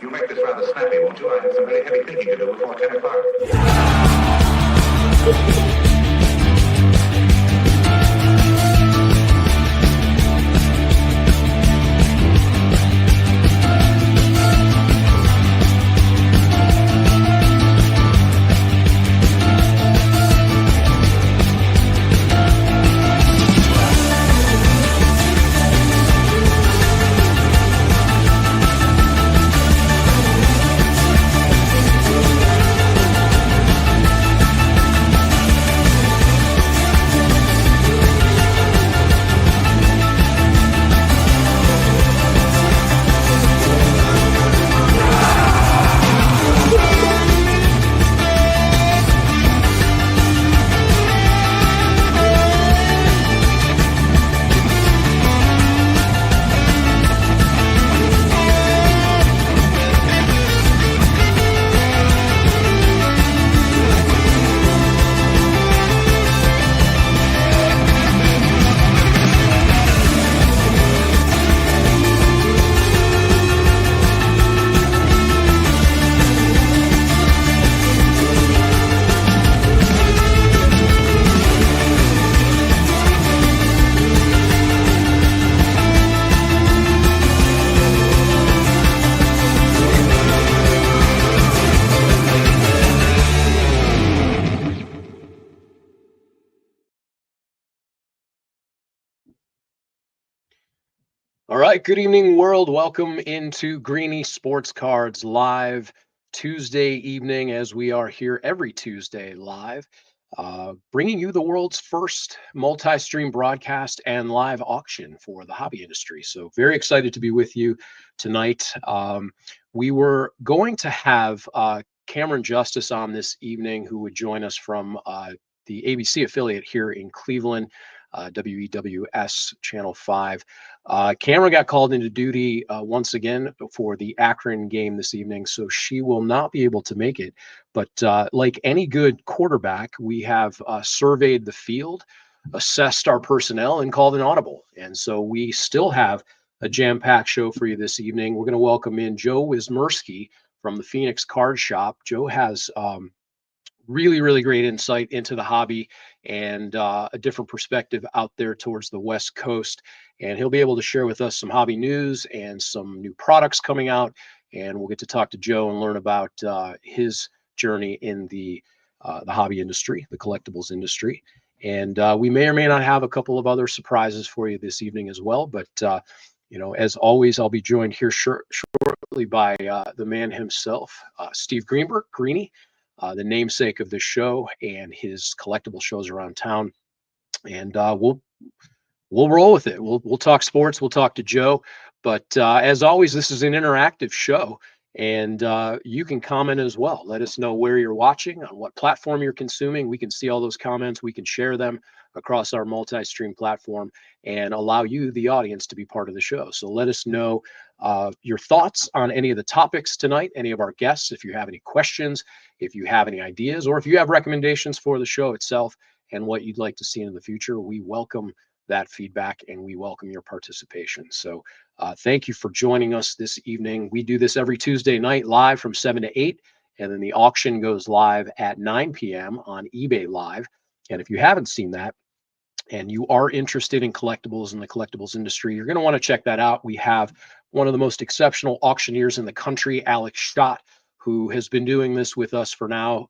You'll make this rather snappy, won't you? I have some very heavy thinking to do before 10 o'clock. All right, good evening, world. Welcome into Greenie Sports Cards live Tuesday evening, as we are here every Tuesday live, bringing you the world's first multi-stream broadcast and live auction for the hobby industry. So very excited to be with you tonight. We were going to have Cameron Justice on this evening, who would join us from the ABC affiliate here in Cleveland, WEWS Channel 5. Cameron got called into duty once again for the Akron game this evening, so she will not be able to make it. But like any good quarterback, we have surveyed the field, assessed our personnel, and called an audible. And so we still have a jam-packed show for you this evening. We're going to welcome in Joe Wsymerski from the Phoenix Card Shop. Joe has really great insight into the hobby and a different perspective out there towards the West Coast. And he'll be able to share with us some hobby news and some new products coming out. And we'll get to talk to Joe and learn about his journey in the hobby industry, the collectibles industry. And we may or may not have a couple of other surprises for you this evening as well. But, you know, as always, I'll be joined here shortly by the man himself, Steve Greenberg, Greenie, the namesake of the show and his collectible shows around town. And we'll roll with it. We'll talk sports. We'll talk to Joe. But as always, this is an interactive show, and you can comment as well. Let us know where you're watching, on what platform you're consuming. We can see all those comments. We can share them across our multi-stream platform and allow you, the audience, to be part of the show. So let us know your thoughts on any of the topics tonight, any of our guests, if you have any questions, if you have any ideas, or if you have recommendations for the show itself and what you'd like to see in the future. We welcome that feedback and we welcome your participation. So thank you for joining us this evening. We do this every Tuesday night live from 7 to 8, and then the auction goes live at 9 p.m. on eBay Live. And if you haven't seen that, and you are interested in collectibles and the collectibles industry, you're going to want to check that out. We have one of the most exceptional auctioneers in the country, Alex Schott, who has been doing this with us for now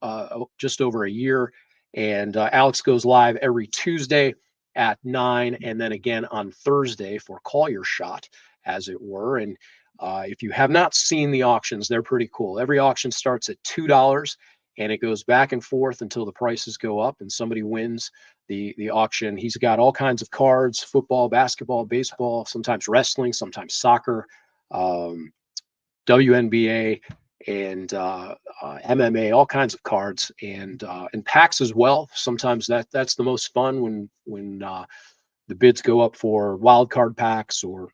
just over a year. And Alex goes live every Tuesday at 9, and then again on Thursday for Call Your Shot, as it were. And if you have not seen the auctions, they're pretty cool. Every auction starts at $2, and it goes back and forth until the prices go up and somebody wins the auction. He's got all kinds of cards: football, basketball, baseball, sometimes wrestling, sometimes soccer, WNBA, and MMA, all kinds of cards, and packs as well. Sometimes that's the most fun when the bids go up for wild card packs or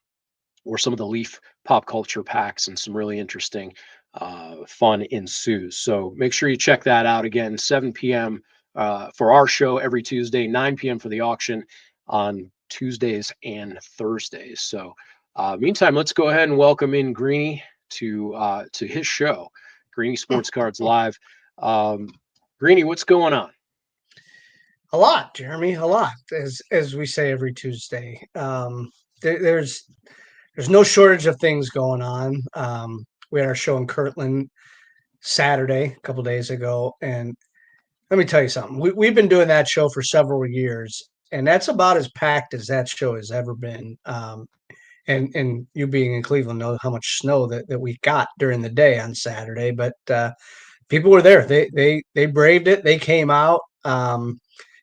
some of the Leaf pop culture packs, and some really interesting fun ensues. So make sure you check that out. Again, 7 p.m. For our show every Tuesday, 9 p.m. for the auction on Tuesdays and Thursdays. So meantime, let's go ahead and welcome in Greenie to his show, Greenie Sports Cards Live. Greenie, what's going on? A lot, Jeremy, a lot, as we say every Tuesday. There's no shortage of things going on. We had our show in Kirtland Saturday, a couple days ago, and let me tell you something. We've been doing that show for several years, and that's about as packed as that show has ever been. And you being in Cleveland know how much snow that we got during the day on Saturday, but people were there. They braved it. They came out.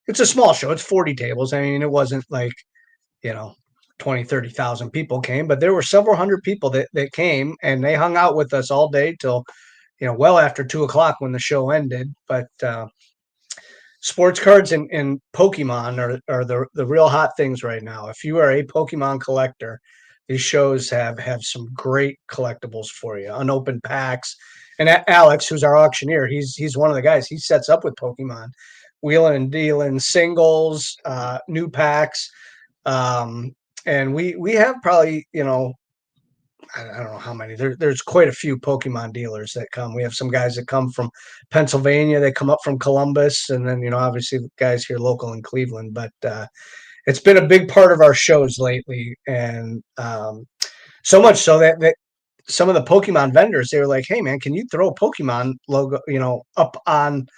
It's a small show. It's 40 tables. I mean, it wasn't like, you know, 20, 30,000 people came, but there were several hundred people that came, and they hung out with us all day till, well after 2 o'clock when the show ended. But sports cards and Pokemon are the real hot things right now. If you are a Pokemon collector, these shows have some great collectibles for you, unopened packs. And Alex, who's our auctioneer, he's one of the guys. He sets up with Pokemon, wheeling and dealing singles, new packs, and we have probably I don't know how many. There's quite a few Pokemon dealers that come. We have some guys that come from Pennsylvania. They come up from Columbus, and then obviously guys here local in Cleveland. But it's been a big part of our shows lately, and so much so that some of the Pokemon vendors, they were like, "Hey, man, can you throw a Pokemon logo, up on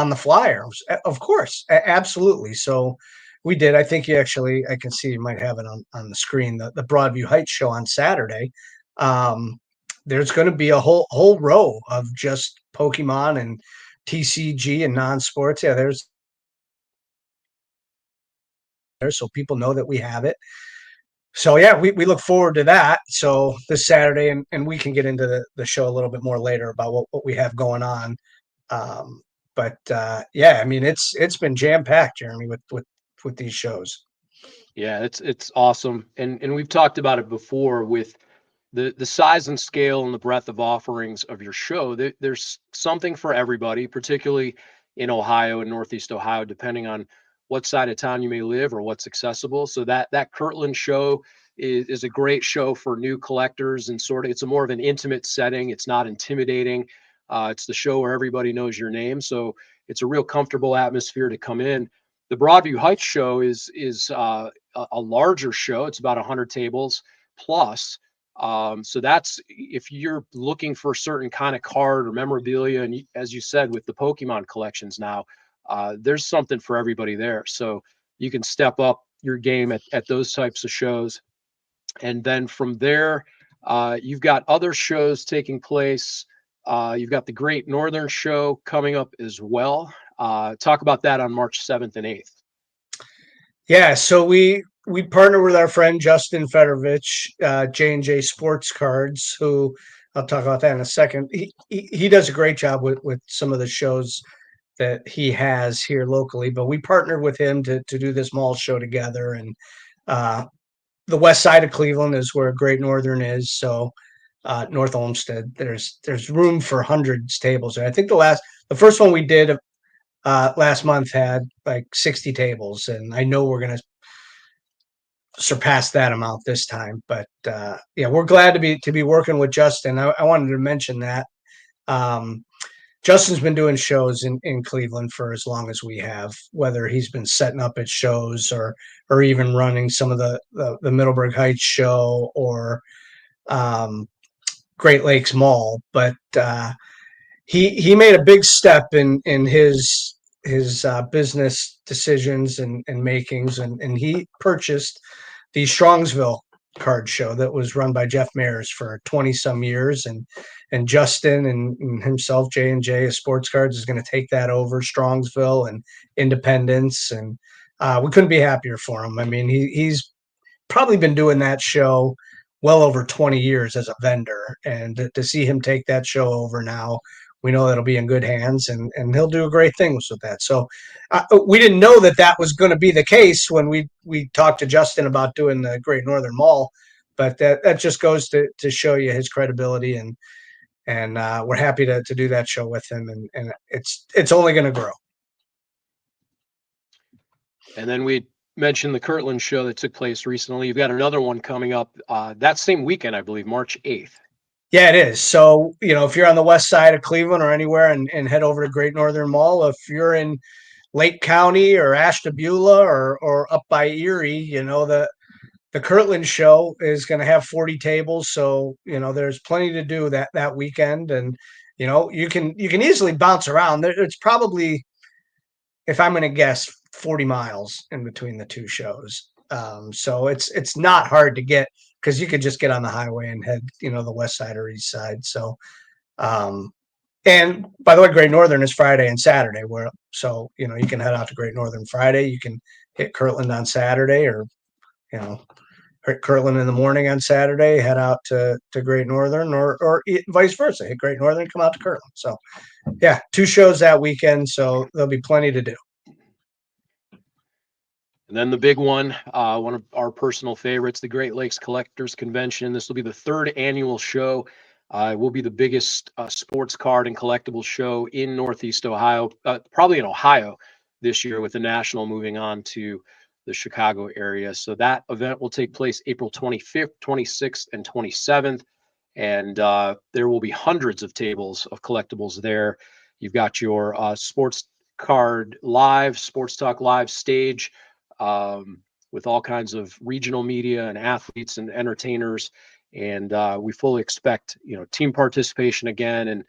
the flyer?" Of course, absolutely. So we did. I think I can see you might have it on the screen. The Broadview Heights show on Saturday. Um, there's going to be a whole row of just Pokemon and TCG and non-sports. Yeah, there's there, so people know that we have it. So yeah, we look forward to that. So this Saturday, and we can get into the show a little bit more later about what we have going on. Um, but yeah, I mean it's been jam packed, Jeremy, with these shows. Yeah, it's awesome, and we've talked about it before with the size and scale and the breadth of offerings of your show. There's something for everybody, particularly in Ohio and Northeast Ohio, depending on what side of town you may live or what's accessible. So that Kirtland show is a great show for new collectors, and sort of it's a more of an intimate setting. It's not intimidating. It's the show where everybody knows your name, so it's a real comfortable atmosphere to come in. The Broadview Heights show is a larger show. It's about 100 tables plus. So that's if you're looking for a certain kind of card or memorabilia, and as you said, with the Pokemon collections now, there's something for everybody there. So you can step up your game at those types of shows. And then from there, you've got other shows taking place. You've got the Great Northern Show coming up as well. Talk about that on March 7th and 8th. Yeah, so we partner with our friend Justin Federovich, J&J Sports Cards, who I'll talk about that in a second. He does a great job with some of the shows that he has here locally, but we partnered with him to do this mall show together. And uh, the west side of Cleveland is where Great Northern is. So North Olmsted, there's room for hundreds tables. And I think the first one we did last month had like 60 tables, and I know we're going to surpass that amount this time. But yeah, we're glad to be working with Justin. I wanted to mention that. Justin's been doing shows in Cleveland for as long as we have, whether he's been setting up at shows or even running some of the Middleburg Heights show or Great Lakes Mall. But he made a big step in his business decisions and makings, and he purchased the Strongsville card show that was run by Jeff Mayers for 20 some years, and Justin and himself, J&J Sports Cards, is going to take that over, Strongsville and Independence, and we couldn't be happier for him. I mean, he's probably been doing that show well over 20 years as a vendor, and to see him take that show over now, we know that'll be in good hands, and he'll do great things with that. So we didn't know that was going to be the case when we talked to Justin about doing the Great Northern Mall, but that just goes to show you his credibility, and we're happy to do that show with him, and it's only going to grow. And then we mentioned the Kirtland show that took place recently. You've got another one coming up that same weekend, I believe, March 8th. Yeah, it is. So, if you're on the west side of Cleveland or anywhere and head over to Great Northern Mall, if you're in Lake County or Ashtabula or up by Erie, the Kirtland show is going to have 40 tables. So, there's plenty to do that weekend. And, you can easily bounce around. It's probably, if I'm going to guess, 40 miles in between the two shows. So it's not hard to get because you could just get on the highway and head, the west side or east side. So, um, and by the way, Great Northern is Friday and Saturday. So you can head out to Great Northern Friday. You can hit Kirtland on Saturday, or hit Kirtland in the morning on Saturday, head out to Great Northern, or vice versa. Hit Great Northern, come out to Kirtland. So yeah, two shows that weekend. So there'll be plenty to do. And then the big one of our personal favorites, the Great Lakes Collectors Convention. This will be the third annual show. It will be the biggest sports card and collectible show in Northeast Ohio, probably in Ohio this year, with the national moving on to the Chicago area. So that event will take place April 25th, 26th, and 27th. And there will be hundreds of tables of collectibles there. You've got your sports card live, sports talk live stage, with all kinds of regional media and athletes and entertainers. And we fully expect, team participation again. And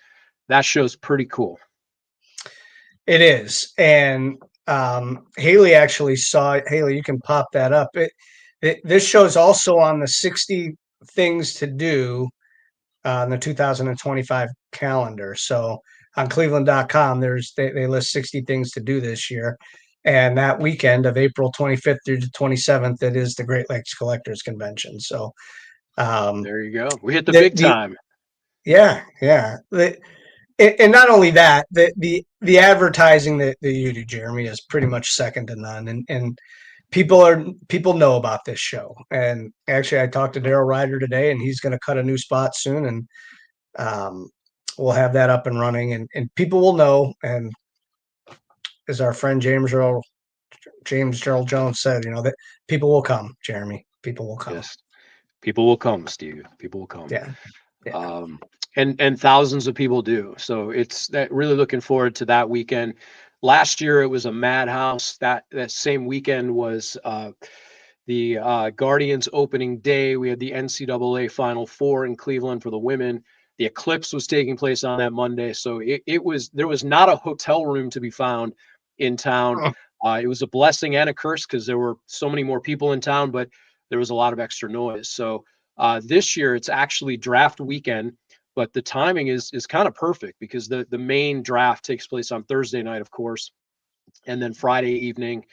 that show's pretty cool. It is. And Haley actually saw it. Haley, you can pop that up. This show is also on the 60 things to do on the 2025 calendar. So on cleveland.com, they list 60 things to do this year. And that weekend of April 25th through the 27th, it is the Great Lakes Collectors Convention. So there you go. We hit the big time. Yeah. And not only that, the advertising that you do, Jeremy, is pretty much second to none. And people know about this show. And actually, I talked to Daryl Ryder today, and he's going to cut a new spot soon, and we'll have that up and running, and people will know. And as our friend James Earl Jones said, that people will come, Jeremy. People will come. Yes. People will come, Steve. People will come. Yeah. And thousands of people do. So it's that really looking forward to that weekend. Last year it was a madhouse. That same weekend was the Guardians opening day. We had the NCAA Final Four in Cleveland for the women. The eclipse was taking place on that Monday. So there was not a hotel room to be found in town. It was a blessing and a curse because there were so many more people in town, but there was a lot of extra noise. So this year it's actually draft weekend, but the timing is kind of perfect because the main draft takes place on Thursday night, of course, and then Friday evening.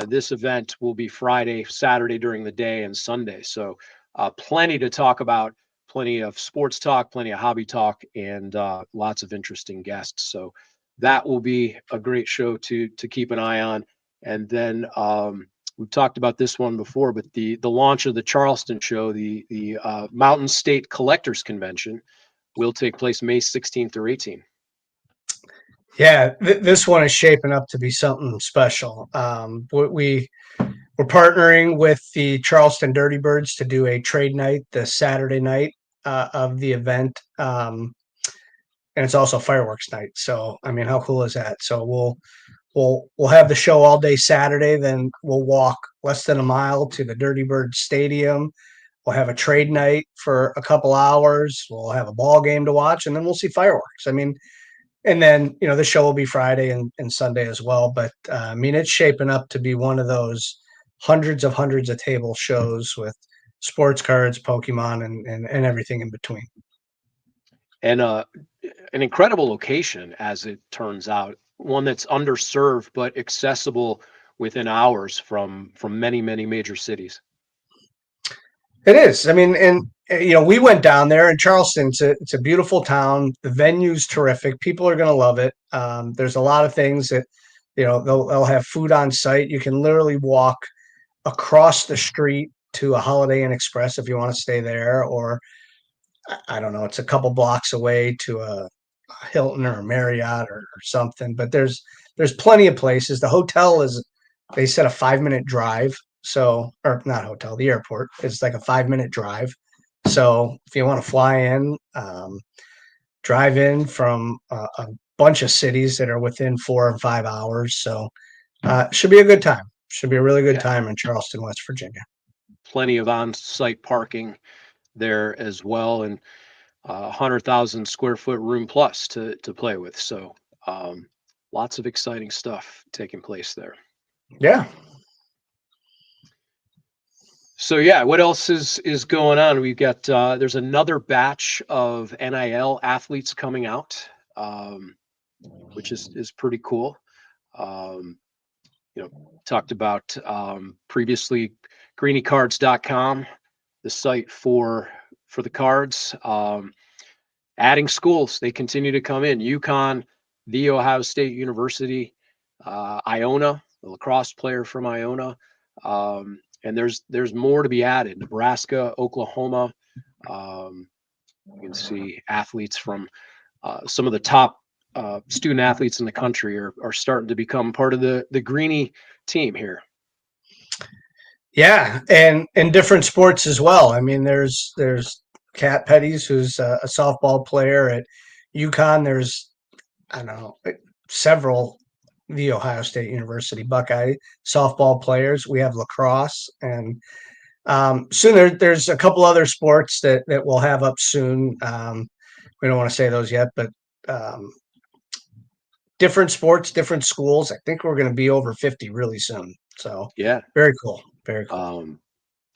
This event will be Friday, Saturday during the day, and Sunday. So plenty to talk about, plenty of sports talk, plenty of hobby talk, and lots of interesting guests. So that will be a great show to keep an eye on. And then we've talked about this one before, but the launch of the Charleston show, the Mountain State Collectors Convention, will take place May 16th through 18th. Yeah, this one is shaping up to be something special. We're partnering with the Charleston Dirty Birds to do a trade night the Saturday night of the event, and it's also fireworks night. So, I mean, how cool is that? So we'll have the show all day Saturday. Then we'll walk less than a mile to the Dirty Bird Stadium. We'll have a trade night for a couple hours. We'll have a ball game to watch, and then we'll see fireworks. I mean, and then the show will be Friday and Sunday as well. But I mean, it's shaping up to be one of those hundreds of table shows with sports cards, Pokemon, and everything in between. And an incredible location, as it turns out, one that's underserved but accessible within hours from many major cities. It is. I mean, and we went down there in Charleston. It's a beautiful town. The venue's terrific. People are going to love it. There's a lot of things that they'll have food on site. You can literally walk across the street to a Holiday Inn Express if you want to stay there, or I don't know, it's a couple blocks away to a Hilton or a Marriott or something. But there's plenty of places. The hotel is, they said, a 5-minute drive. So, or not hotel, the airport is like a 5-minute drive So if you want to fly in, drive in from a bunch of cities that are within 4 and 5 hours. So should be a good time. Should be a really good Yeah, time in Charleston, West Virginia. plenty of on-site parking there as well, and 100,000 square foot room plus to play with. So lots of exciting stuff taking place there. Yeah. So yeah, what else is going on? We've got there's another batch of NIL athletes coming out, which is pretty cool. Um, Talked about previously greeniecards.com, the site for the cards. Adding schools, they continue to come in. UConn, the Ohio State University, Iona, the lacrosse player from Iona, and there's more to be added. Nebraska, Oklahoma. You can see athletes from some of the top student athletes in the country are starting to become part of the Greenie team here. Yeah, and in different sports as well. I mean, there's Kat Petty's, who's a softball player at UConn. There's, I don't know, several the Ohio State University Buckeye softball players. We have lacrosse, and soon there's a couple other sports that we'll have up soon. We don't want to say those yet, but um, different sports, different schools. I think we're going to be over 50 really soon. So Yeah. very cool. Very cool.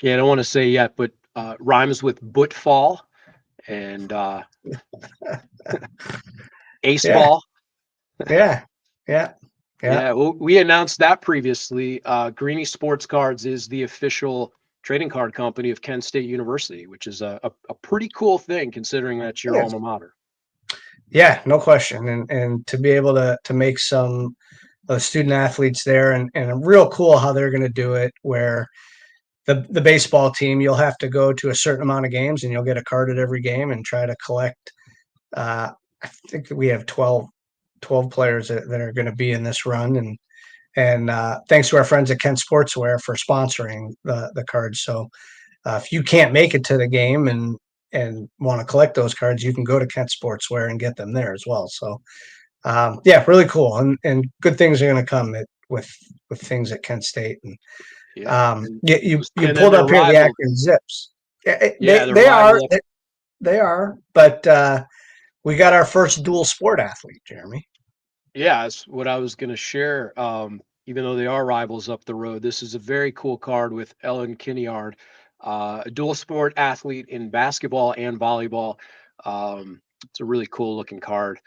Yeah, I don't want to say yet, but rhymes with footfall and ace Yeah. ball. Yeah. Yeah. Yeah. Yeah, well, we announced that previously. Greenie Sports Cards is the official trading card company of Kent State University, which is a pretty cool thing considering that's your Yeah. alma mater. Yeah, no question. And to be able to make some student athletes there, and real cool how they're going to do it, where the baseball team, you'll have to go to a certain amount of games and you'll get a card at every game and try to collect. I think we have 12 players that are going to be in this run. And thanks to our friends at Kent Sportswear for sponsoring the cards. So if you can't make it to the game and want to collect those cards, you can go to Kent Sportswear and get them there as well. So yeah, really cool, and good things are going to come with things at Kent State. And Yeah. you And then pulled they're up here the rivaled. Akron Zips. Yeah, they're They are rivaled. they are, but we got our first dual sport athlete, Jeremy. Yeah, that's what I was going to share. Even though they are rivals up the road, this is a very cool card with Ellen Kinyard, a dual sport athlete in basketball and volleyball. It's a really cool looking card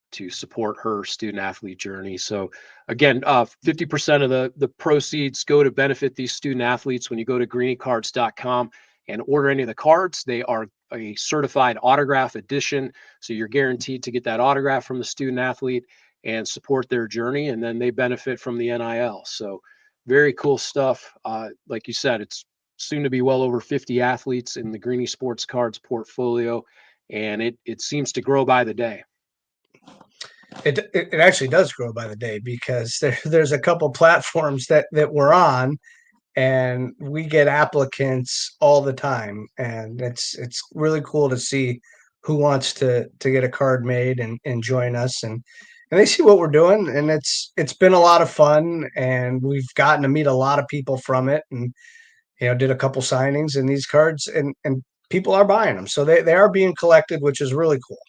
to support her student athlete journey. So again, 50% of the proceeds go to benefit these student athletes. When you go to greeniecards.com and order any of the cards, they are a certified autograph edition. So you're guaranteed to get that autograph from the student athlete and support their journey. And then they benefit from the NIL. So very cool stuff. Like you said, it's soon to be well over 50 athletes in the Greenie Sports Cards portfolio. And it seems to grow by the day. It actually does grow by the day, because there's a couple platforms that we're on, and we get applicants all the time, and it's really cool to see who wants to get a card made and join us, and they see what we're doing, and it's been a lot of fun, and we've gotten to meet a lot of people from it, and did a couple signings in these cards, and people are buying them, so they are being collected, which is really cool.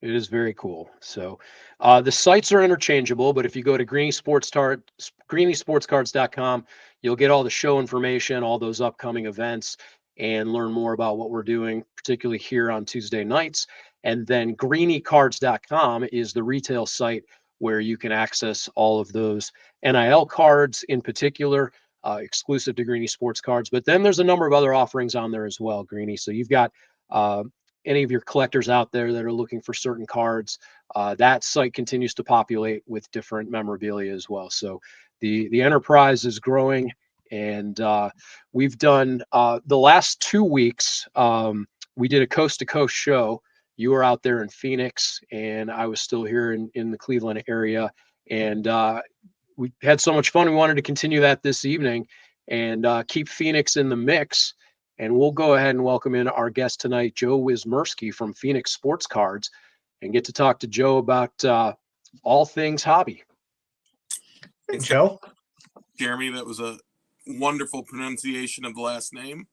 It is very cool. So the sites are interchangeable, but if you go to greeniesportscards.com, you'll get all the show information, all those upcoming events, and learn more about what we're doing, particularly here on Tuesday nights. And then greeniecards.com is the retail site where you can access all of those NIL cards in particular, exclusive to Greenie Sports Cards. But then there's a number of other offerings on there as well, Greenie. So you've got any of your collectors out there that are looking for certain cards, that site continues to populate with different memorabilia as well. So the enterprise is growing, and we've done the last 2 weeks. We did a coast to coast show. You were out there in Phoenix, and I was still here in the Cleveland area, and we had so much fun. We wanted to continue that this evening and keep Phoenix in the mix. And we'll go ahead and welcome in our guest tonight, Joe Wsymerski from Phoenix Sports Cards, and get to talk to Joe about all things hobby. Hey, Joe. Jeremy, that was a wonderful pronunciation of the last name.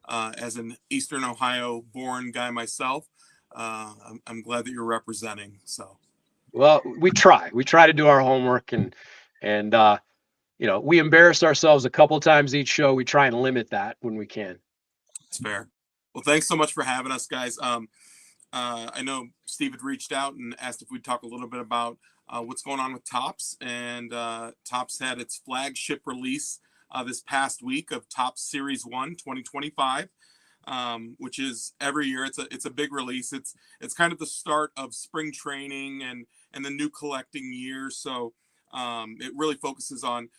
As an Eastern Ohio born guy myself, I'm glad that you're representing. So, well, we try to do our homework, and we embarrass ourselves a couple times each show. We try and limit that when we can. it's fair. Well, thanks so much for having us, guys. I know Steve had reached out and asked if we'd talk a little bit about what's going on with Topps, and Topps had its flagship release this past week of Topps Series 1 2025, which is every year. It's a big release. It's kind of the start of spring training and the new collecting year. So it really focuses on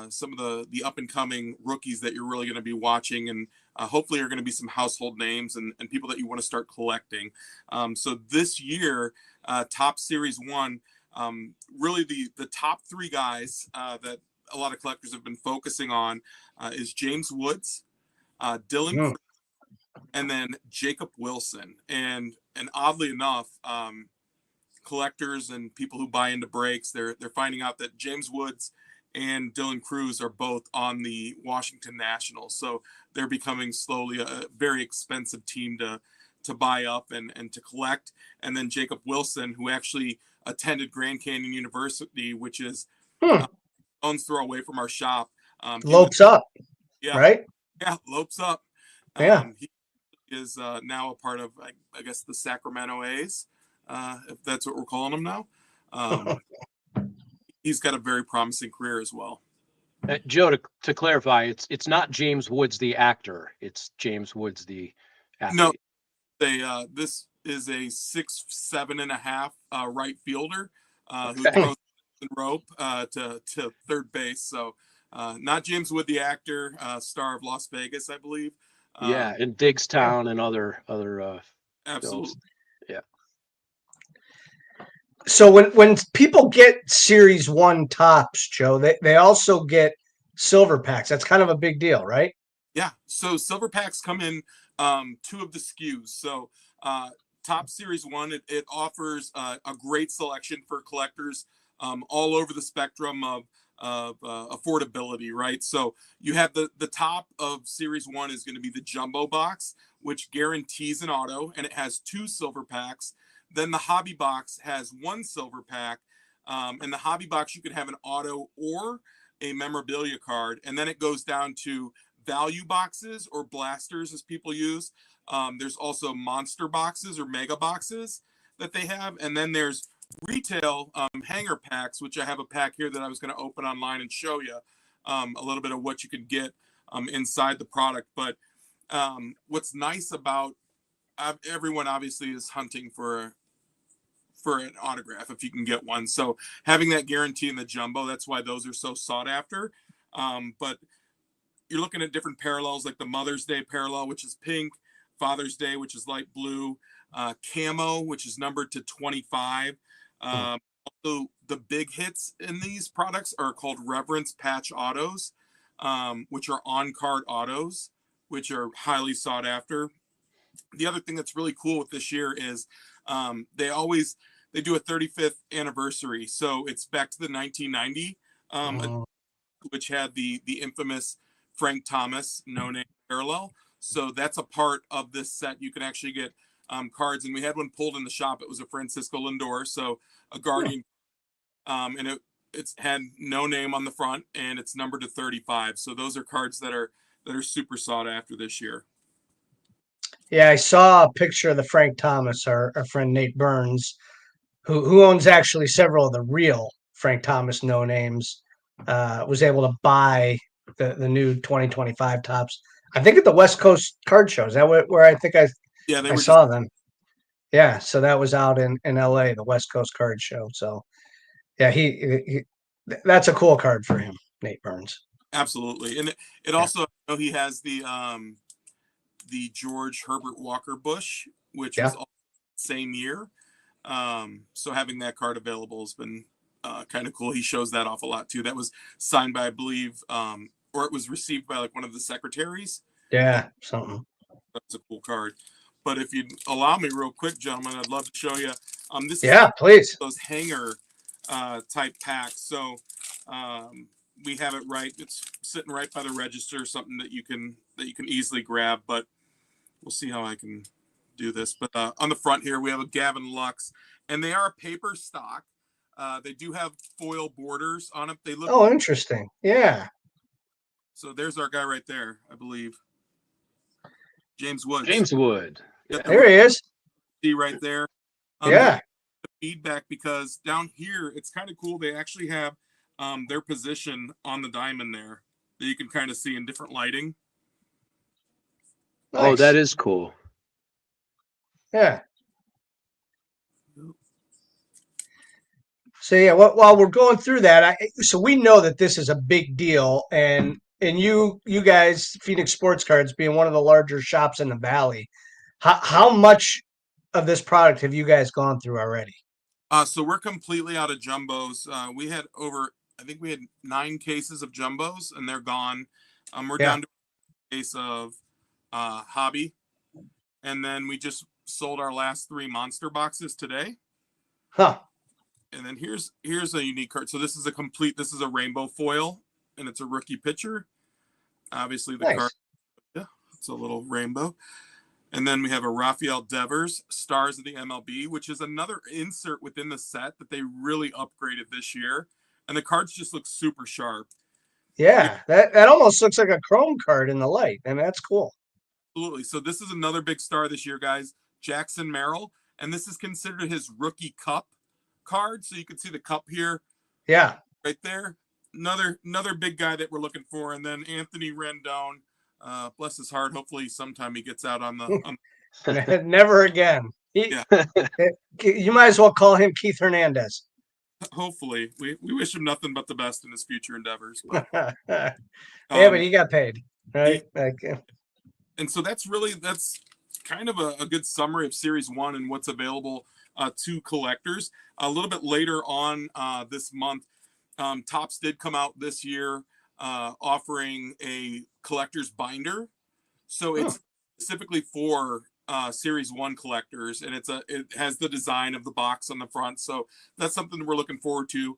some of the up and coming rookies that you're really going to be watching, and hopefully are going to be some household names and people that you want to start collecting. So this year, Topps Series 1, really the top three guys that a lot of collectors have been focusing on is James Woods, Dylan Cruz, and then Jacob Wilson. And oddly enough, collectors and people who buy into breaks, they're finding out that James Woods and Dylan Cruz are both on the Washington Nationals. So they're becoming slowly a very expensive team to buy up and to collect. And then Jacob Wilson, who actually attended Grand Canyon University, which is stone's throw away from our shop. Lopes up, yeah, right? Yeah, Lopes up. He is now a part of, I guess, the Sacramento A's, if that's what we're calling them now. He's got a very promising career as well. Joe, to clarify, it's not James Woods the actor; it's James Woods the athlete. No, this is a 6'7.5" right fielder who throws rope to third base. So not James Wood the actor, star of Las Vegas, I believe. In Diggstown and other absolutely films. Yeah. So when people get Series 1 Topps, Joe, they also get silver packs. That's kind of a big deal, right? Yeah. So silver packs come in two of the SKUs. So Topps Series 1, it offers a great selection for collectors all over the spectrum of affordability, right? So you have the top of Series 1 is going to be the jumbo box, which guarantees an auto, and it has 2 silver packs. Then the hobby box has 1 silver pack. And the hobby box, you can have an auto or a memorabilia card. And then it goes down to value boxes or blasters, as people use. There's also monster boxes or mega boxes that they have. And then there's retail hanger packs, which I have a pack here that I was going to open online and show you a little bit of what you can get inside the product. But what's nice about everyone obviously is hunting for an autograph if you can get one. So having that guarantee in the jumbo, that's why those are so sought after. But you're looking at different parallels, like the Mother's Day parallel, which is pink, Father's Day, which is light blue, camo, which is numbered to 25. Also, the big hits in these products are called Reverence Patch Autos, which are on-card autos, which are highly sought after. The other thing that's really cool with this year is they do a 35th anniversary. So it's back to the 1990, which had the infamous Frank Thomas no name parallel. So that's a part of this set. You can actually get cards, and we had one pulled in the shop. It was a Francisco Lindor, so a Guardian, and it's had no name on the front, and it's numbered to 35. So those are cards that are super sought after this year. Yeah, I saw a picture of the Frank Thomas, our friend Nate Burns, who owns actually several of the real Frank Thomas no names, was able to buy the new 2025 Topps. I think at the West Coast Card Show. Is that where I think I saw them? Yeah, so that was out in LA, the West Coast Card Show. So yeah, he that's a cool card for him, Nate Burns. Absolutely, and it also, he has the George Herbert Walker Bush, which was all same year. So having that card available has been kind of cool. He shows that off a lot too. That was signed by, I believe, or it was received by like one of the secretaries Yeah, something. That's a cool card. But if you'd allow me real quick, gentlemen, I'd love to show you. This is Yeah, please. those hanger type packs. So we have it right. It's sitting right by the register, something that you can easily grab. But we'll see how I can do this. But on the front here, we have a Gavin Lux, and they are paper stock. They do have foil borders on them. They look. Oh, interesting. Yeah. So there's our guy right there, I believe. James Woods. James Wood. Got the There he is. see right there. Yeah. Feedback, because down here it's kind of cool. They actually have their position on the diamond there that you can kind of see in different lighting. Oh, Nice. that is cool. Yeah. So yeah, while we're going through that, so we know that this is a big deal, and you guys, Phoenix Sports Cards, being one of the larger shops in the Valley, how much of this product have you guys gone through already? So we're completely out of jumbos. We had I think we had 9 cases of jumbos, and they're gone. We're down to a case of hobby, and then we just sold our last 3 monster boxes today. Huh. And then here's a unique card. So this is a rainbow foil, and it's a rookie pitcher. Obviously the card, yeah, it's a little rainbow. And then we have a Rafael Devers, Stars of the MLB, which is another insert within the set that they really upgraded this year. And the cards just look super sharp. Yeah, that almost looks like a chrome card in the light. I mean, that's cool. Absolutely. So this is another big star this year, guys. Jackson Merrill, and this is considered his rookie cup card. So you can see the cup here. Yeah, right there. Another big guy that we're looking for. And then Anthony Rendon, bless his heart. Hopefully sometime he gets out on the never again. You might as well call him Keith Hernandez. Hopefully. We wish him nothing but the best in his future endeavors. But, yeah, but he got paid, right? And so that's kind of a good summary of Series 1 and what's available to collectors. A little bit later on this month, Topps did come out this year offering a collector's binder. So it's specifically for Series 1 collectors, and it has the design of the box on the front. So that's something we're looking forward to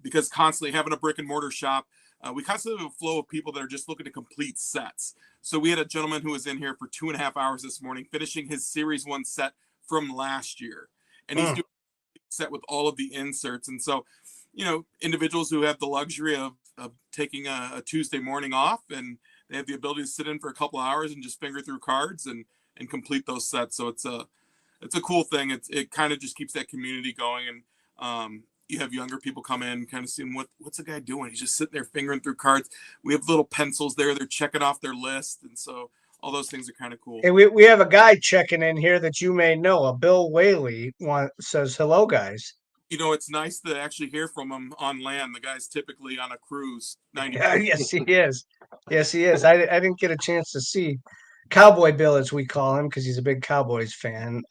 because constantly having a brick and mortar shop, we constantly have a flow of people that are just looking to complete sets. So we had a gentleman who was in here for 2.5 hours this morning, finishing his Series 1 set from last year. And he's doing a set with all of the inserts. And so, individuals who have the luxury of taking a Tuesday morning off, and they have the ability to sit in for a couple hours and just finger through cards and complete those sets. So it's a cool thing. It kind of just keeps that community going. And you have younger people come in, kind of seeing what's the guy doing? He's just sitting there fingering through cards. We have little pencils there. They're checking off their list. And so all those things are kind of cool. And we have a guy checking in here that you may know. A Bill Whaley says, hello, guys. It's nice to actually hear from him on land. The guy's typically on a cruise. Yes, he is. Yes, he is. I didn't get a chance to see Cowboy Bill, as we call him, because he's a big Cowboys fan.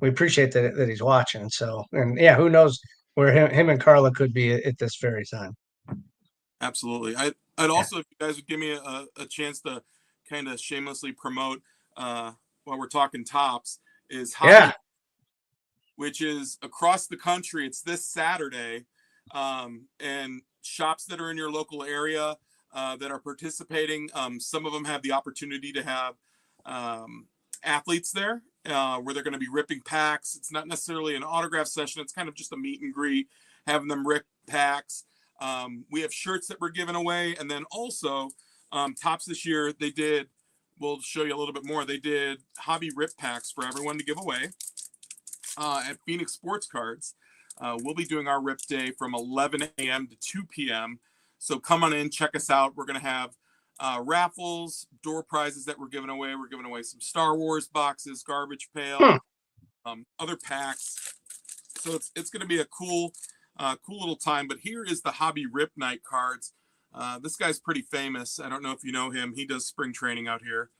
We appreciate that he's watching. So, and yeah, who knows where him and Carla could be at this very time. Absolutely. I'd also, if you guys would give me a chance to kind of shamelessly promote while we're talking Topps, is Hobby, which is across the country. It's this Saturday, and shops that are in your local area that are participating. Some of them have the opportunity to have athletes there where they're going to be ripping packs. It's not necessarily an autograph session. It's kind of just a meet and greet, having them rip packs. We have shirts that we're giving away. And then also Topps this year, we'll show you a little bit more. They did hobby rip packs for everyone to give away. At Phoenix Sports Cards, we'll be doing our rip day from 11 a.m. to 2 p.m. So come on in, check us out. We're going to have raffles, door prizes that we're giving away. We're giving away some Star Wars boxes, garbage pail, other packs. So it's going to be a cool little time. But here is the Hobby Rip Night cards. This guy's pretty famous. I don't know if you know him. He does spring training out here.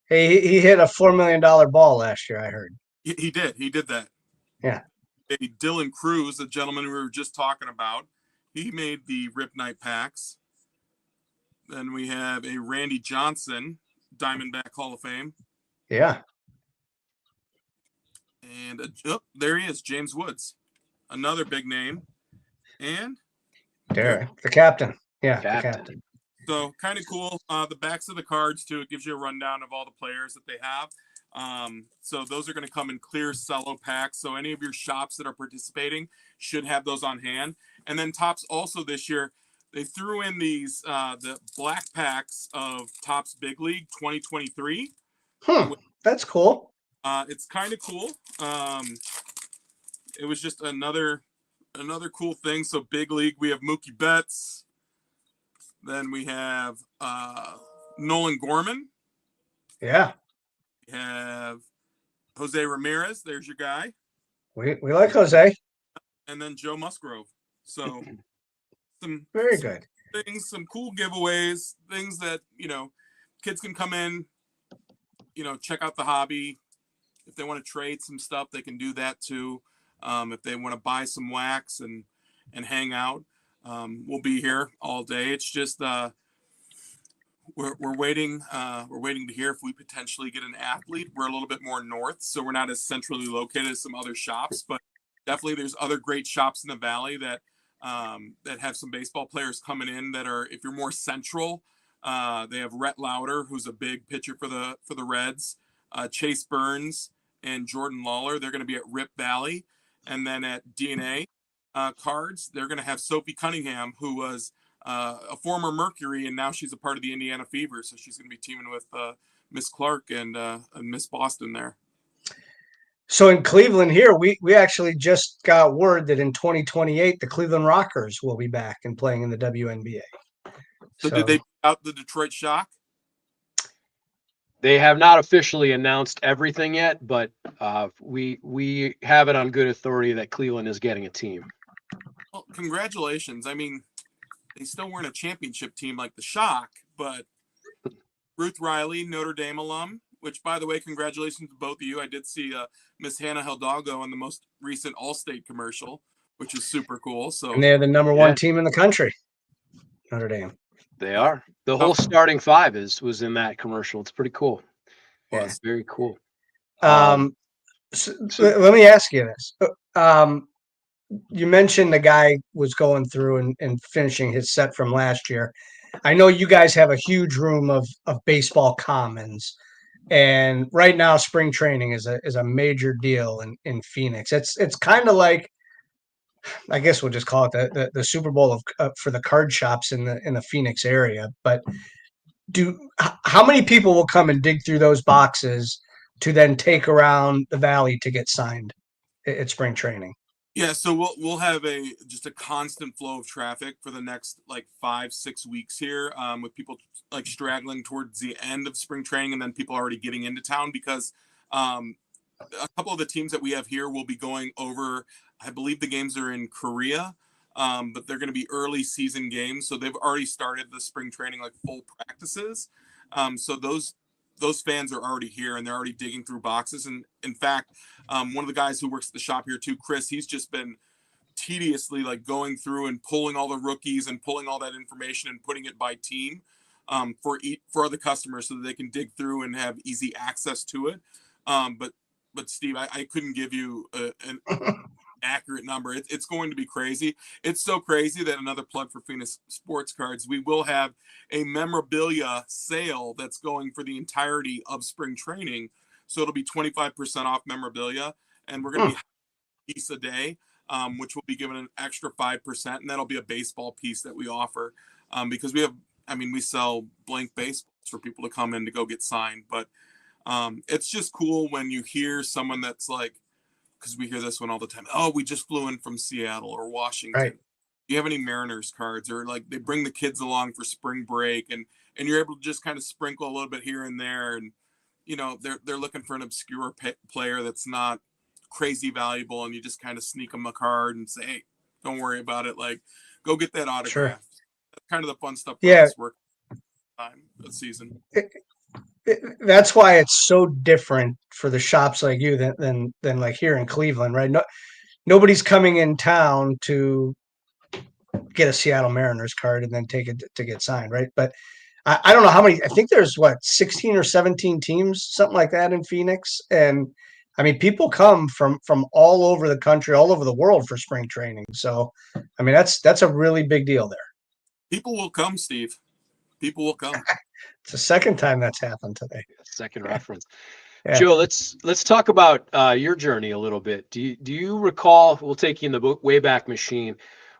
Hey, he hit a $4 million ball last year, I heard. He did. He did that. Yeah. Dylan Cruz, the gentleman we were just talking about, he made the Rip Night packs. Then we have a Randy Johnson, Diamondback Hall of Fame. Yeah. And there he is, James Woods, another big name. And Derek, the captain. Yeah, Captain. the captain. So kind of cool. The backs of the cards, too. It gives you a rundown of all the players that they have. So those are going to come in clear cello packs. So any of your shops that are participating should have those on hand. And then Topps also this year, they threw in these the black packs of Topps Big League 2023. That's cool. It's kind of cool. It was just another cool thing. So Big League, we have Mookie Betts. Then we have Nolan Gorman. Yeah. We have Jose Ramirez. There's your guy. We like Jose. And then Joe Musgrove. So some very good things, some cool giveaways, things that, kids can come in, check out the hobby. If they want to trade some stuff, they can do that too. If they want to buy some wax and hang out, we'll be here all day. It's just we're waiting. We're waiting to hear if we potentially get an athlete. We're a little bit more north, so we're not as centrally located as some other shops, but definitely there's other great shops in the valley that have some baseball players coming in that are, if you're more central, they have Rhett Lauder, who's a big pitcher for the Reds, Chase Burns and Jordan Lawler. They're going to be at Rip Valley. And then at DNA Cards, they're going to have Sophie Cunningham, who was a former Mercury, and now she's a part of the Indiana Fever. So she's going to be teaming with Miss Clark and Miss Boston there. So in Cleveland here, we actually just got word that in 2028, the Cleveland Rockers will be back and playing in the WNBA. So did they put out the Detroit Shock? They have not officially announced everything yet, but we have it on good authority that Cleveland is getting a team. Well, congratulations. I mean, they still weren't a championship team like the Shock, but Ruth Riley, Notre Dame alum, which, by the way, congratulations to both of you. I did see Miss Hannah Hidalgo in the most recent Allstate commercial, which is super cool. So, and they're the number one team in the country, Notre Dame. They are. The whole starting five was in that commercial. It's pretty cool. Yeah, it's very cool. So let me ask you this. You mentioned the guy was going through and finishing his set from last year. I know you guys have a huge room of baseball commons, and right now spring training is a major deal in Phoenix. It's kind of like, I guess we'll just call it the Super Bowl for the card shops in the Phoenix area. But how many people will come and dig through those boxes to then take around the valley to get signed at spring training? Yeah, so we'll have just a constant flow of traffic for the next 5-6 weeks here, with people straggling towards the end of spring training, and then people already getting into town because a couple of the teams that we have here will be going over. I believe the games are in Korea, but they're going to be early season games, so they've already started the spring training full practices. So those fans are already here and they're already digging through boxes. And in fact, one of the guys who works at the shop here too, Chris, he's just been tediously going through and pulling all the rookies and pulling all that information and putting it by team for other customers so that they can dig through and have easy access to it. But Steve, I couldn't give you an accurate number. It's going to be crazy. It's so crazy that, another plug for Phoenix Sports Cards, we will have a memorabilia sale that's going for the entirety of spring training. So it'll be 25% off memorabilia, and we're going to be a piece a day, which will be given an extra 5%, and that'll be a baseball piece that we offer, because we sell blank baseballs for people to come in to go get signed. But it's just cool when you hear someone that's because we hear this one all the time. Oh, we just flew in from Seattle or Washington. Right. Do you have any Mariners cards? Or they bring the kids along for spring break, and you're able to just kind of sprinkle a little bit here and there. And, they're looking for an obscure player that's not crazy valuable, and you just kind of sneak them a card and say, hey, don't worry about it. Go get that autograph. Sure. That's kind of the fun stuff. Yeah. Work time this season. That's why it's so different for the shops like you than here in Cleveland, right? Nobody's coming in town to get a Seattle Mariners card and then take it to get signed, right? But I don't know how many. I think there's 16 or 17 teams, something like that in Phoenix. And I mean, people come from all over the country, all over the world for spring training. So, I mean, that's a really big deal there. People will come, Steve. People will come. It's the second time that's happened today. Second reference. Yeah. Joe, let's talk about your journey a little bit. Do you recall? We'll take you in the Wayback Machine.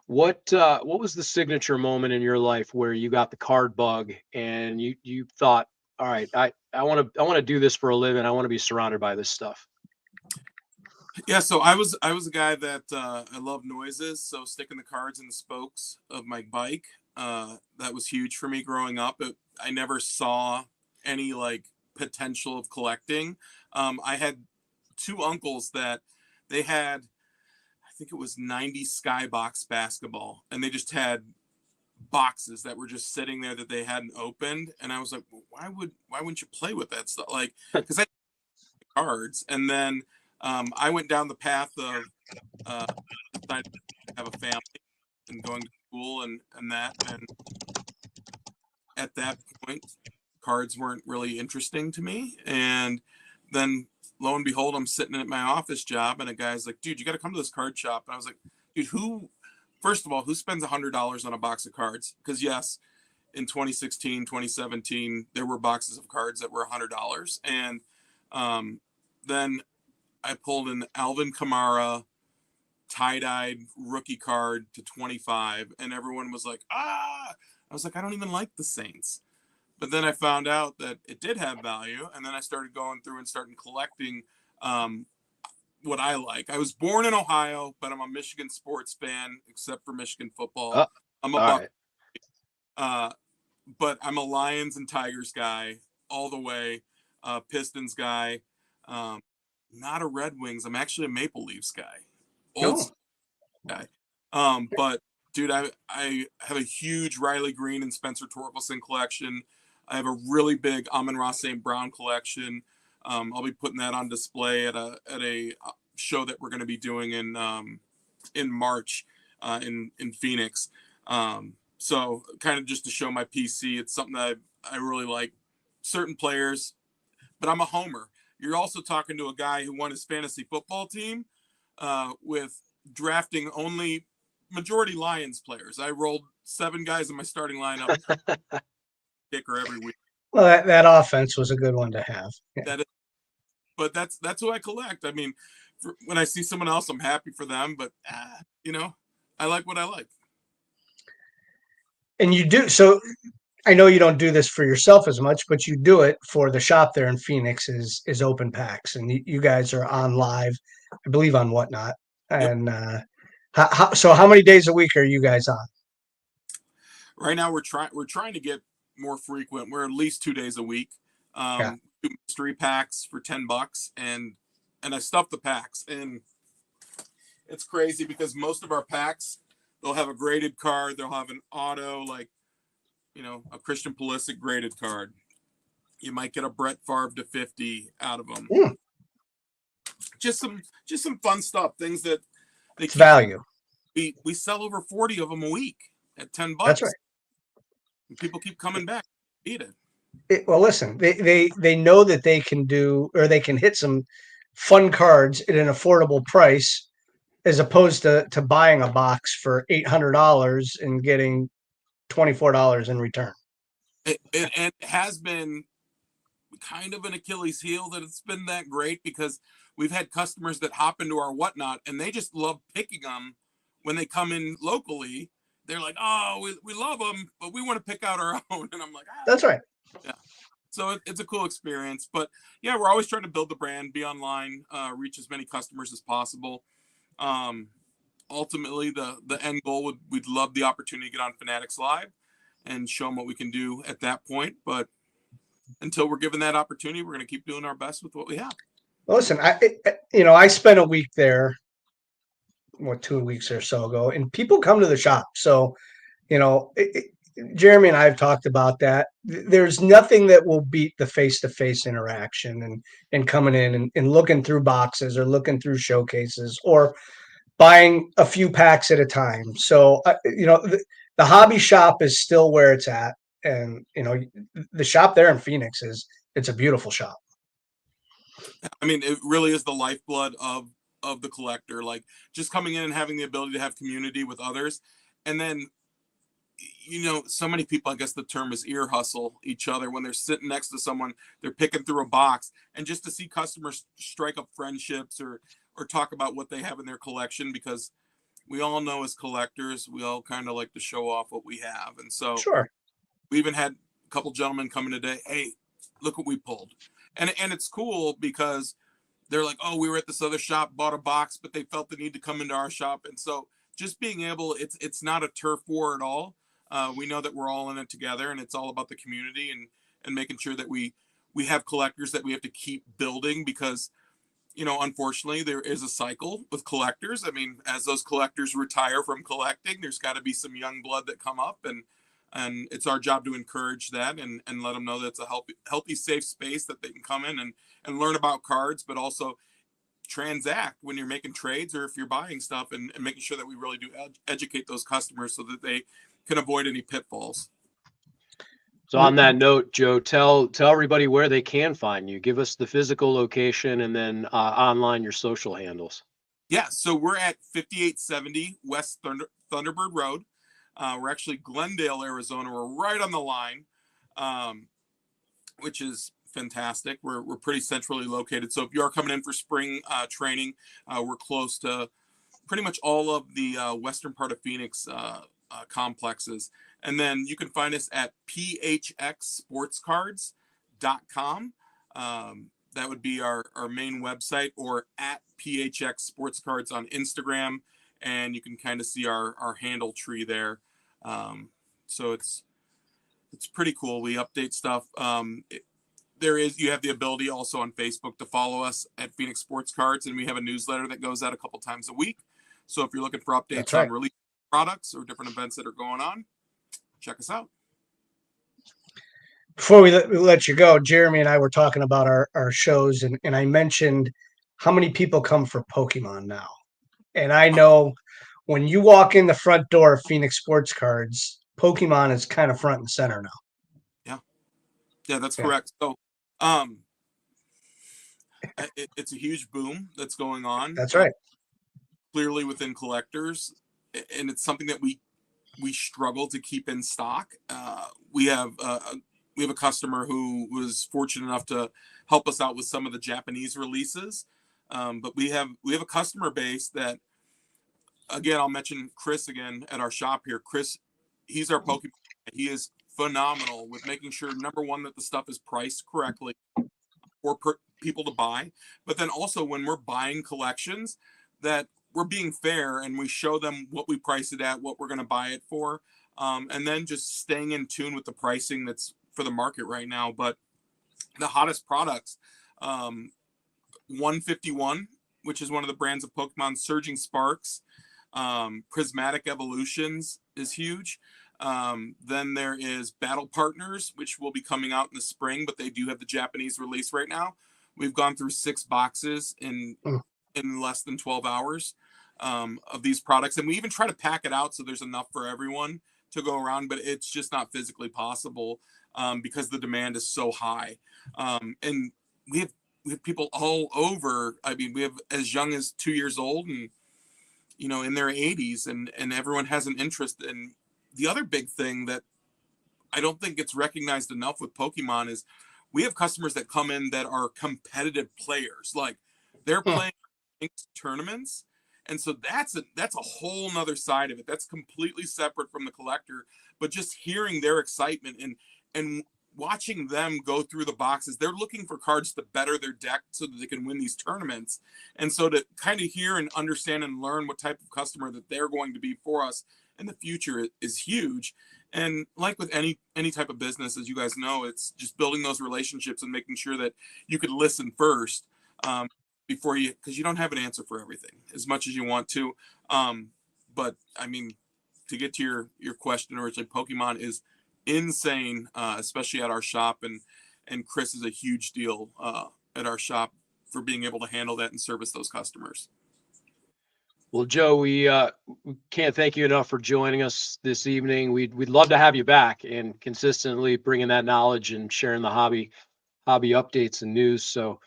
What was the signature moment in your life where you got the card bug and you thought, all right, I want to do this for a living. I want to be surrounded by this stuff. Yeah, so I was a guy that I love noises. So sticking the cards in the spokes of my bike, that was huge for me growing up. I never saw any like potential of collecting. I had two uncles that they had, I think it was 90s Skybox basketball, and they just had boxes that were just sitting there that they hadn't opened. And I was like, well, why wouldn't you play with that stuff? Like, because I had cards, and then I went down the path of deciding to have a family and going to school and that. And at that point, cards weren't really interesting to me. And then lo and behold, I'm sitting at my office job, and a guy's like, dude, you got to come to this card shop. And I was like, dude, first of all, who spends $100 on a box of cards? Because yes, in 2016, 2017, there were boxes of cards that were $100. And then I pulled an Alvin Kamara tie-dyed rookie card to 25, and everyone was like, ah! I was like, I don't even like the Saints. But then I found out that it did have value, and then I started going through and starting collecting what I like. I was born in Ohio, but I'm a Michigan sports fan, except for Michigan football. I'm a Buck. Right. But I'm a Lions and Tigers guy all the way, Pistons guy. Not a Red Wings. I'm actually a Maple Leafs guy. Old guy. But dude, I have a huge Riley Green and Spencer Torkelson collection. I have a really big Amon-Ra St. Brown collection. I'll be putting that on display at a show that we're going to be doing in March in Phoenix. So kind of just to show my PC, it's something that I really like. Certain players, but I'm a homer. You're also talking to a guy who won his fantasy football team with drafting only majority Lions players. I rolled 7 guys in my starting lineup, kicker every week. Well, that offense was a good one to have. Yeah. But that's who I collect. I mean, when I see someone else, I'm happy for them. But I like what I like. And you do so. I know you don't do this for yourself as much, but you do it for the shop there in Phoenix is Open Packs, and you guys are on live, I believe, on Whatnot. And so how many days a week are you guys on? Right now, we're trying to get more frequent. We're at least 2 days a week. Do mystery packs for $10, and I stuff the packs, and it's crazy because most of our packs, they'll have a graded card, they'll have an auto, like, a Christian Pulisic graded card. You might get a Brett Favre to 50 out of them. Mm. Just some fun stuff, things that it's value. We sell over 40 of them a week at $10. That's right. And people keep coming back. Eat it. Well, listen, they know that they can do, or they can hit some fun cards at an affordable price, as opposed to buying a box for $800 and getting $24 in return. It has been kind of an Achilles heel that it's been that great, because we've had customers that hop into our Whatnot and they just love picking them when they come in locally. They're like, oh, we love them, but we want to pick out our own. And I'm like, that's right. Yeah. So it's a cool experience. But yeah, we're always trying to build the brand, be online, reach as many customers as possible. Ultimately, the end goal we'd love the opportunity to get on Fanatics Live and show them what we can do at that point. But until we're given that opportunity, we're going to keep doing our best with what we have. Well, listen, I spent a week there, 2 weeks or so ago, and people come to the shop. So, Jeremy and I have talked about that. There's nothing that will beat the face-to-face interaction and coming in and looking through boxes or looking through showcases or buying a few packs at a time. So, the hobby shop is still where it's at. And the shop there in Phoenix it's a beautiful shop. I mean, it really is the lifeblood of the collector. Like just coming in and having the ability to have community with others, and then so many people, I guess the term is ear hustle each other when they're sitting next to someone, they're picking through a box, and just to see customers strike up friendships or talk about what they have in their collection, because we all know as collectors, we all kind of like to show off what we have. And so Sure. we even had a couple gentlemen come in today. Hey, look what we pulled. And it's cool because they're like, oh, we were at this other shop, bought a box, but they felt the need to come into our shop. And so just being able, it's not a turf war at all. We know that we're all in it together, and it's all about the community and making sure that we have collectors that we have to keep building, because unfortunately there is a cycle with collectors. I mean, as those collectors retire from collecting, there's got to be some young blood that come up, and it's our job to encourage that and let them know that it's a healthy, safe space that they can come in and learn about cards, but also transact when you're making trades or if you're buying stuff, and making sure that we really do educate those customers so that they can avoid any pitfalls. So on that note, Joe, tell everybody where they can find you. Give us the physical location, and then online your social handles. Yeah, so we're at 5870 West Thunderbird Road. We're actually Glendale, Arizona. We're right on the line, which is fantastic. We're pretty centrally located. So if you are coming in for spring training, we're close to pretty much all of the western part of Phoenix complexes. And then you can find us at phxsportscards.com. That would be our main website, or at PHX Sports Cards on Instagram. And you can kind of see our handle tree there. So it's pretty cool. We update stuff. You have the ability also on Facebook to follow us at Phoenix Sports Cards, and we have a newsletter that goes out a couple times a week. So if you're looking for updates on release products or different events that are going on, check us out. Before we let you go, Jeremy and I were talking about our shows, and I mentioned how many people come for Pokemon now. And I know when you walk in the front door of Phoenix Sports Cards, Pokemon is kind of front and center now. Yeah, that's correct. So it's a huge boom that's going on. That's right. Clearly within collectors, and it's something that we struggle to keep in stock. We have a customer who was fortunate enough to help us out with some of the Japanese releases, but we have a customer base that, again, I'll mention Chris again at our shop here. Chris, he's our Pokemon. He is phenomenal with making sure, number one, that the stuff is priced correctly for people to buy, but then also when we're buying collections, that we're being fair and we show them what we price it at, what we're going to buy it for, and then just staying in tune with the pricing that's for the market right now. But the hottest products, 151, which is one of the brands of Pokemon, Surging Sparks, Prismatic Evolutions is huge. Then there is Battle Partners, which will be coming out in the spring, but they do have the Japanese release right now. We've gone through 6 boxes in less than 12 hours of these products. And we even try to pack it out so there's enough for everyone to go around, but it's just not physically possible because the demand is so high. And we have people all over. I mean, we have as young as 2 years old and, in their 80s, and everyone has an interest. And the other big thing that I don't think gets recognized enough with Pokemon is we have customers that come in that are competitive players. Like they're playing tournaments. And so that's a whole nother side of it. That's completely separate from the collector, but just hearing their excitement and watching them go through the boxes, they're looking for cards to better their deck so that they can win these tournaments. And so to kind of hear and understand and learn what type of customer that they're going to be for us in the future is huge. And like with any type of business, as you guys know, it's just building those relationships and making sure that you could listen first before you, because you don't have an answer for everything as much as you want to. But I mean, to get to your question originally, Pokemon is insane, especially at our shop, and Chris is a huge deal at our shop for being able to handle that and service those customers. Well, Joe, we can't thank you enough for joining us this evening. We'd love to have you back and consistently bringing that knowledge and sharing the hobby updates and news. So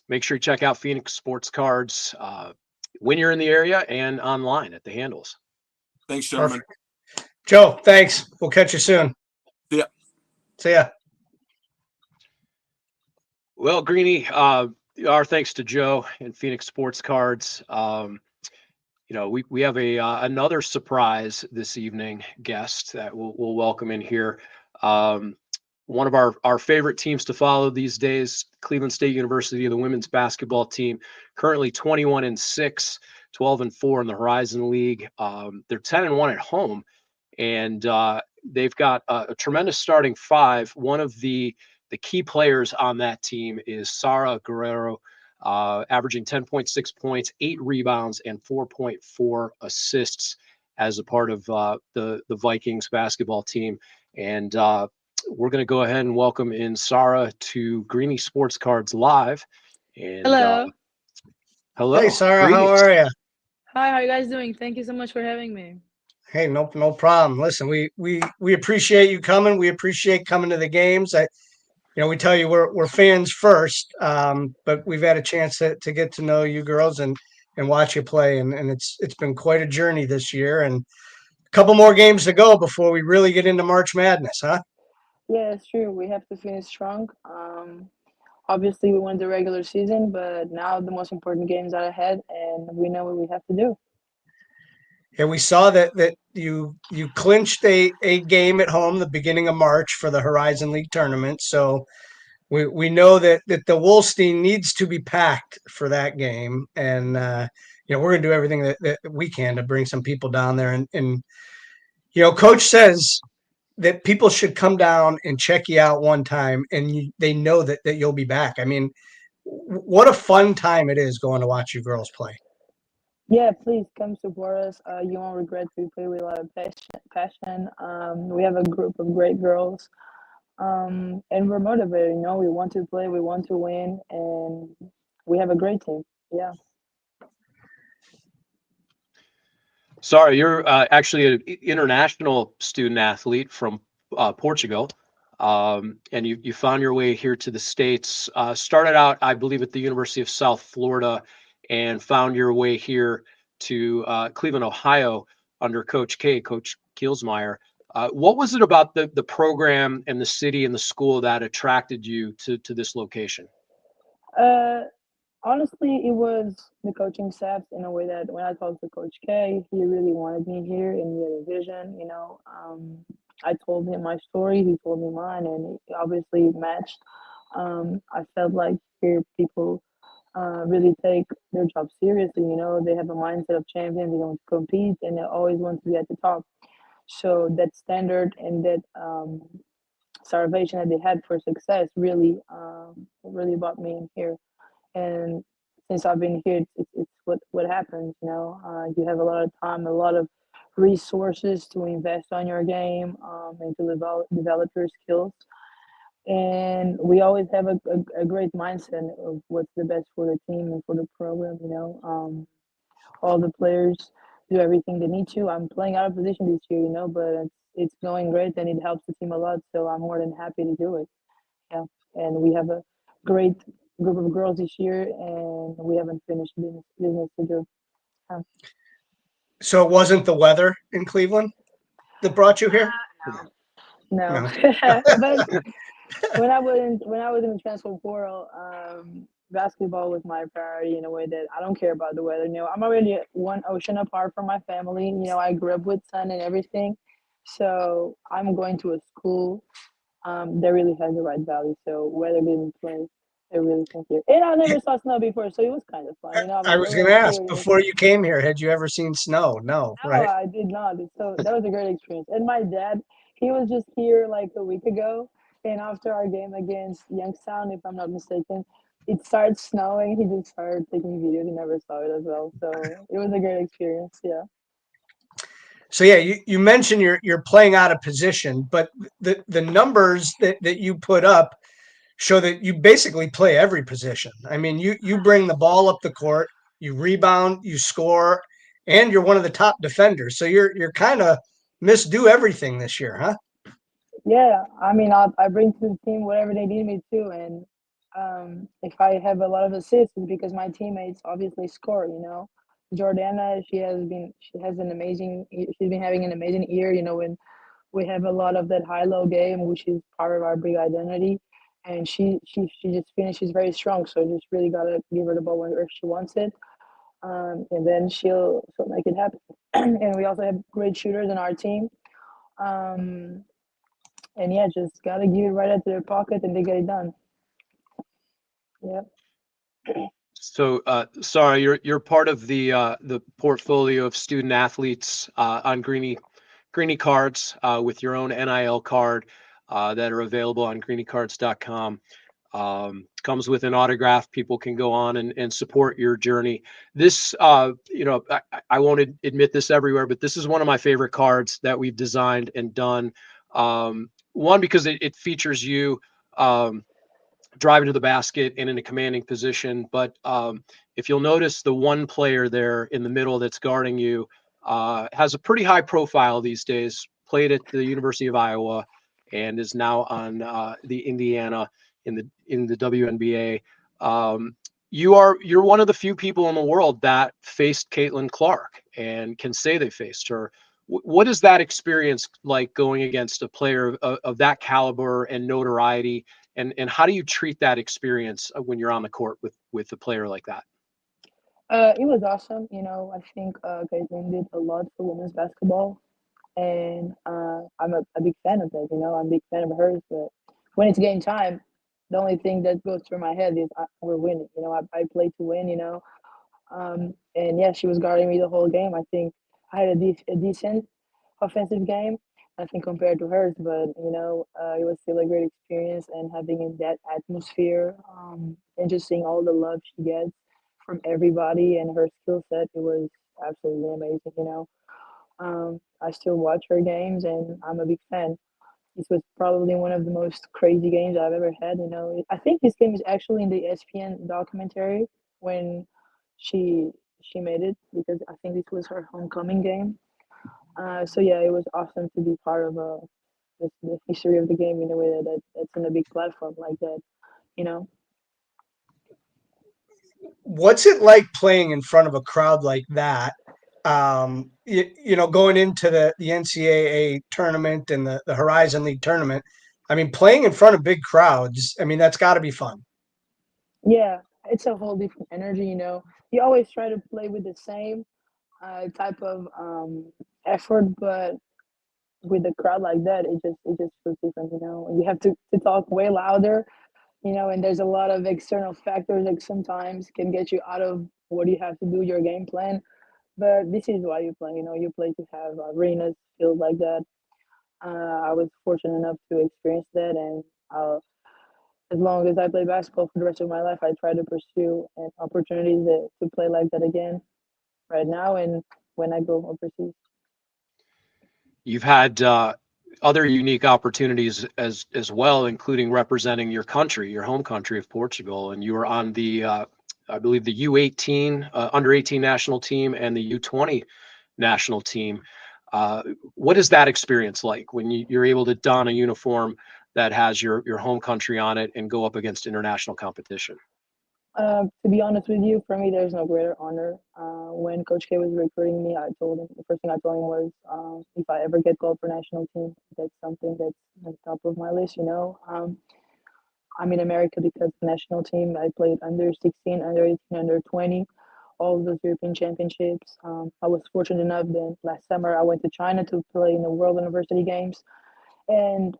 make sure you check out Phoenix Sports Cards when you're in the area and online at the handles. Thanks, gentlemen. Perfect. Joe, thanks. We'll catch you soon. See ya. See ya. Well, Greenie, our thanks to Joe and Phoenix Sports Cards. We have another surprise this evening guest that we'll welcome in here. One of our favorite teams to follow these days, Cleveland State University, the women's basketball team, currently 21-6, 12-4 in the Horizon League. They're 10-1 at home, and they've got a tremendous starting five. One of the key players on that team is Sara Guerrero, averaging 10.6 points, 8 rebounds, and 4.4 assists as a part of the Vikings basketball team. And we're going to go ahead and welcome in Sara to Greenie Sports Cards Live. And, Hello. Hello. Hey, Sara, Greetings. how are you? Hi, how are you guys doing? Thank you so much for having me. Hey, no problem. Listen, we appreciate you coming. We appreciate coming to the games. We tell you we're fans first, but we've had a chance to get to know you girls and watch you play, and it's been quite a journey this year, and a couple more games to go before we really get into March Madness, huh? Yeah, it's true. We have to finish strong. Obviously, we won the regular season, but now the most important games are ahead, and we know what we have to do. Yeah, we saw that you clinched a game at home the beginning of March for the Horizon League tournament, so we know that the Wolstein needs to be packed for that game, and we're going to do everything that we can to bring some people down there, and Coach says that people should come down and check you out one time, and they know that you'll be back. I mean, what a fun time it is going to watch you girls play. Yeah, please come support us. You won't regret. We play with a lot of passion. We have a group of great girls, and we're motivated. We want to play, we want to win, and we have a great team. Yeah. Sorry, you're actually an international student athlete from Portugal, and you found your way here to the States. Started out, I believe, at the University of South Florida, and found your way here to Cleveland, Ohio, under Coach Kielsmeyer. What was it about the program and the city and the school that attracted you to this location? Honestly, it was the coaching staff in a way that when I talked to Coach K, he really wanted me here and he had a vision. I told him my story, he told me mine, and it obviously matched. I felt like here people really take their job seriously. They have a mindset of champions, they want to compete, and they always want to be at the top. So that standard and that salvation that they had for success really brought me in here. And since I've been here, it's what happens. You have a lot of time, a lot of resources to invest on your game, and to develop your skills. And we always have a great mindset of what's the best for the team and for the program. All the players do everything they need to. I'm playing out of position this year, but it's going great and it helps the team a lot. So I'm more than happy to do it. Yeah, and we have a great group of girls this year, and we haven't finished business to do. So it wasn't the weather in Cleveland that brought you here? No. But when I was in the transfer portal, basketball was my priority in a way that I don't care about the weather. I'm already one ocean apart from my family. I grew up with sun and everything, so I'm going to a school that really has the right value. So weather didn't play a really thing here. And I never saw snow before, so it was kind of fun. I was going to ask, before you came here, had you ever seen snow? No, No, right? I did not. So that was a great experience. And my dad, he was just here like a week ago, and after our game against Youngstown, if I'm not mistaken, it started snowing. He just started taking videos. He never saw it as well. So it was a great experience. Yeah. So yeah, you mentioned you're playing out of position, but the numbers that you put up show that you basically play every position. I mean, you bring the ball up the court, you rebound, you score, and you're one of the top defenders. So you're kind of do everything this year, huh? Yeah, I mean, I bring to the team whatever they need me to, and if I have a lot of assists, it's because my teammates obviously score. Jordana, she has an amazing, she's been having an amazing year. When we have a lot of that high-low game, which is part of our big identity, and she just finishes very strong. So just really gotta give her the ball whenever she wants it, and then she'll make it happen. And we also have great shooters in our team. Um, and yeah, just gotta give it right into their pocket and they get it done. Yeah. So, sorry, you're part of the portfolio of student athletes on Greenie cards with your own NIL card that are available on greeniecards.com. Comes with an autograph. People can go on and support your journey. This, I won't admit this everywhere, but this is one of my favorite cards that we've designed and done. One, because it features you. Driving to the basket and in a commanding position. But if you'll notice, the one player there in the middle that's guarding you has a pretty high profile these days. Played at the University of Iowa and is now on the Indiana in the WNBA. You're one of the few people in the world that faced Caitlin Clark and can say they faced her. What is that experience like going against a player of that caliber and notoriety? And how do you treat that experience when you're on the court with a player like that? It was awesome. I think Caitlin did a lot for women's basketball, and I'm a big fan of that. I'm a big fan of hers. But when it's game time, the only thing that goes through my head is we're winning. I play to win. And yeah, she was guarding me the whole game. I think I had a decent offensive game, I think, compared to hers, but it was still a great experience, and having in that atmosphere, and just seeing all the love she gets from everybody and her skill set, it was absolutely amazing. I still watch her games, and I'm a big fan. This was probably one of the most crazy games I've ever had. I think this game is actually in the ESPN documentary when she she made it, because I think this was her homecoming game. So yeah, it was awesome to be part of the history of the game in a way that's in a big platform like that. You know. What's it like playing in front of a crowd like that? Going into the NCAA tournament and the Horizon League tournament. I mean, playing in front of big crowds. I mean, that's got to be fun. Yeah, it's a whole different energy. You always try to play with the same type of effort, but with a crowd like that, it just feels different. You have to talk way louder. And there's a lot of external factors that sometimes can get you out of what you have to do, your game plan. But this is why you play. You play to have arenas filled like that. I was fortunate enough to experience that, and as long as I play basketball for the rest of my life, I try to pursue an opportunity to play like that again right now and when I go overseas. You've had other unique opportunities as well, including representing your country, your home country of Portugal, and you were on the I believe the U18 under 18 national team and the U20 national team. What is that experience like when you're able to don a uniform that has your home country on it and go up against international competition? To be honest with you, for me, there's no greater honor. When Coach K was recruiting me, I told him the first thing I told him was, if I ever get called for national team, that's something that's on top of my list. I'm in America because the national team. I played under 16, under 18, under 20, all of those European championships. I was fortunate enough that last summer I went to China to play in the World University Games, and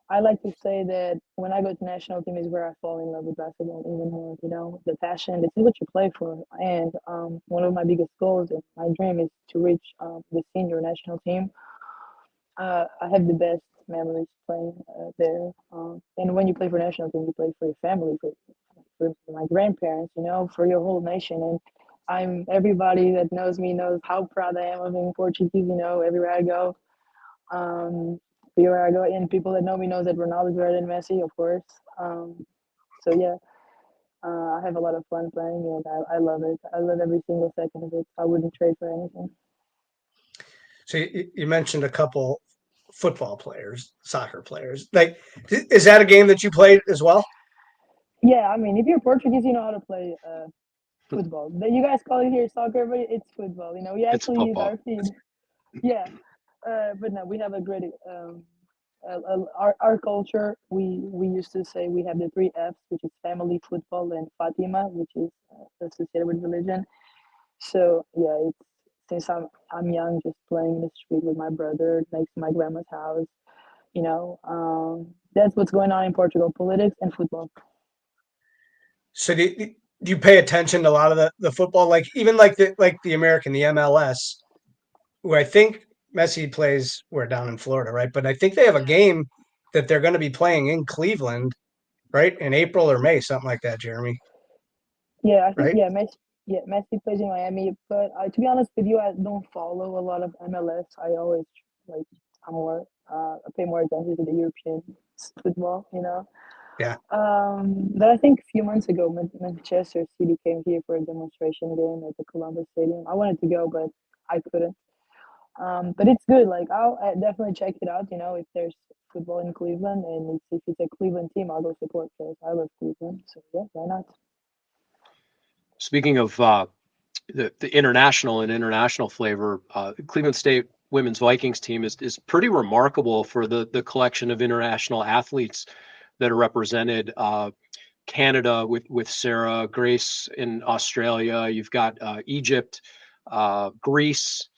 I like to say that when I go to national team is where I fall in love with basketball even more. The passion, this is what you play for. And one of my biggest goals and my dream is to reach the senior national team. I have the best memories playing there. And when you play for national team, you play for your family, for my grandparents, for your whole nation. And everybody that knows me knows how proud I am of being Portuguese, everywhere I go. Um, Everywhere I go, and people that know me knows that Ronaldo's better than Messi, of course. So yeah, I have a lot of fun playing it. I love it. I love every single second of it. I wouldn't trade for anything. So you mentioned a couple football players, soccer players. Like, is that a game that you played as well? Yeah, I mean, if you're Portuguese, you know how to play football. You guys call it here soccer, but it's football. You know, we It's actually use football. our feet. Yeah, but no, we have a great our culture. We used to say we have the three F's, which is family, football, and Fatima, which is associated with religion. So yeah, it's since I'm young, just playing in the street with my brother next to my grandma's house. You know, that's what's going on in Portugal: politics and football. So do you pay attention to a lot of the football, like even like the American, the MLS, where I think Messi plays, we're down in Florida, right? But I think they have a game that they're going to be playing in Cleveland, right, in April or May, something like that, Jeremy, Yeah, I think right? Messi plays in Miami. But to be honest with you, I don't follow a lot of MLS. I always like I pay more attention to the European football. You know. Yeah. But I think a few months ago, Manchester City came here for a demonstration game at the Columbus Stadium. I wanted to go, but I couldn't. But it's good. Like I'll definitely check it out. You know, if there's football in Cleveland and if it's a Cleveland team, I'll go support because I love Cleveland. So yeah, why not? Speaking of the international and international flavor, Cleveland State women's Vikings team is pretty remarkable for the collection of international athletes that are represented. Canada with Sarah, Grace in Australia. You've got Egypt, Greece,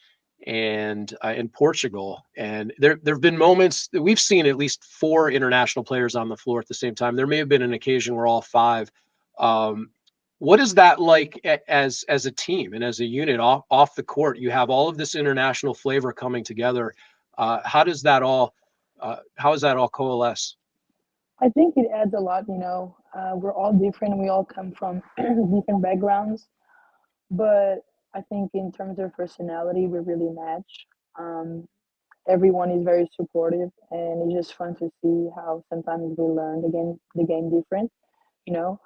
and in Portugal. And there have been moments that we've seen at least four international players on the floor at the same time. There may have been an occasion where all five. Um, what is that like as a team and as a unit off the court? You have all of this international flavor coming together. How does that all how does that all coalesce? I think it adds a lot. You know, we're all different. We all come from different backgrounds, but I think in terms of personality, we really match. Um, Everyone is very supportive, and it's just fun to see how sometimes we learn the game different. You know,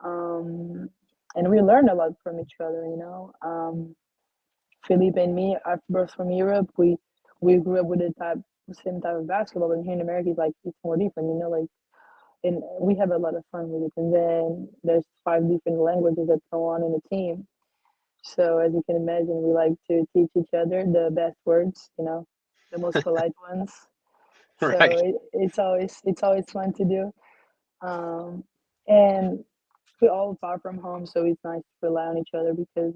um, and we learn a lot from each other. You know, Philippe and me are both from Europe. We grew up with same type of basketball, but here in America, it's more different. You know, like and we have a lot of fun with it. And then there's five different languages that go on in the team. So as you can imagine, we like to teach each other the best words, you know, the most polite ones. So Right. it's always fun to do. Um, and we all far from home, so it's nice to rely on each other because